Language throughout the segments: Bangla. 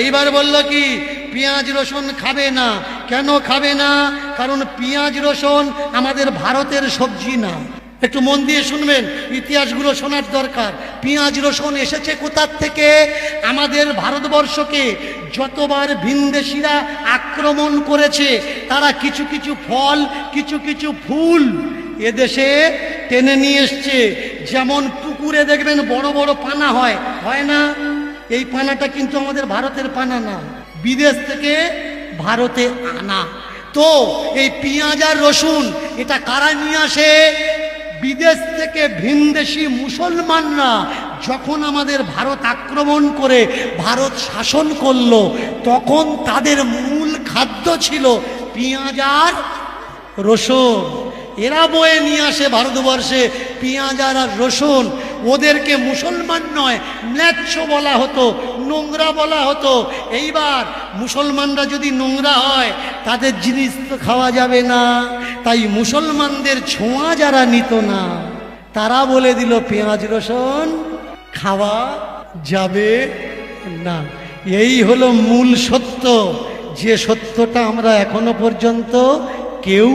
এইবার বলল কি পেঁয়াজ রসুন খাবে না। কেন খাবে না? কারণ পেঁয়াজ রসুন আমাদের ভারতের সবজি না। একটু মন দিয়ে শুনবেন, ইতিহাসগুলো শোনার দরকার। পেঁয়াজ রসুন এসেছে কোথার থেকে? আমাদের ভারতবর্ষকে যতবার ভিনদেশিরা আক্রমণ করেছে, তারা কিছু কিছু ফল, কিছু কিছু ফুল এদেশে টেনে নিয়ে এসছে। যেমন পুকুরে দেখবেন বড় বড় পানা হয়, হয় না? এই পানাটা কিন্তু আমাদের ভারতের পানা না, বিদেশ থেকে ভারতে আনা। তো এই পেঁয়াজ আর রসুন এটা কারা নিয়ে আসে? বিদেশ থেকে ভিনদেশি মুসলমানরা যখন আমাদের ভারত আক্রমণ করে ভারত শাসন করলো, তখন তাদের মূল খাদ্য ছিল পেঁয়াজ আর রসুন। এরা বয়ে নিয়ে আসে ভারতবর্ষে পেঁয়াজ আর রসুন। ওদেরকে মুসলমান নয়, ম্লেচ্ছ বলা হতো, নোংরা বলা হতো। এইবার মুসলমানরা যদি নোংরা হয়, তাদের জিনিস তো খাওয়া যাবে না। তাই মুসলমানদের ছোঁয়া যারা নিত না, তারা বলে দিল পেঁয়াজ রসুন খাওয়া যাবে না। এই হলো মূল সত্য, যে সত্যটা আমরা এখনো পর্যন্ত কেউ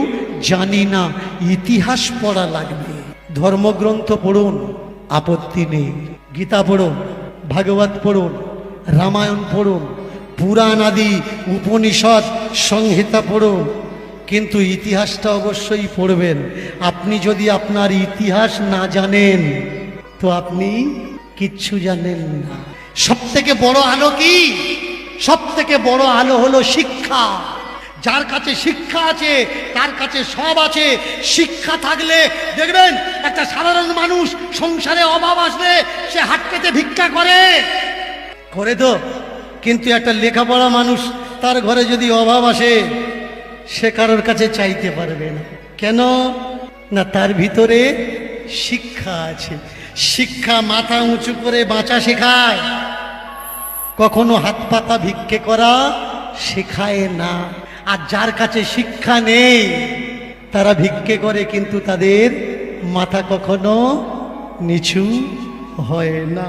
জানি না। ইতিহাস পড়া লাগবে, ধর্মগ্রন্থ পড়ুন, আপত্তি নেই। গীতা পড়ুন, ভাগবত পড়ুন, রামায়ণ পড়ুন, পুরাণ আদি উপনিষদ সংহিতা পড়ুন, কিন্তু ইতিহাসটা অবশ্যই পড়বেন। আপনি যদি আপনার ইতিহাস না জানেন, তো আপনি কিচ্ছু জানেন না। সব থেকে বড় আলো কি? সব থেকে বড় আলো হলো শিক্ষা। যার কাছে শিক্ষা আছে তার কাছে সব আছে। শিক্ষা থাকলে দেখবেন একটা সাধারণ মানুষ সংসারে অভাব আসলে সে হাত পেতে ভিক্ষা করে তো। কিন্তু একটা লেখাপড়া মানুষ, তার ঘরে যদি অভাব আসে, সে কারোর কাছে চাইতে পারবে না। কেন না? তার ভিতরে শিক্ষা আছে। শিক্ষা মাথা উঁচু করে বাঁচা শেখায়, কখনো হাত পাতা ভিক্ষে করা শেখায় না। আর যার কাছে শিক্ষা নেই, তারা ভিক্ষে করে, কিন্তু তাদের মাথা কখনো নিচু হয় না।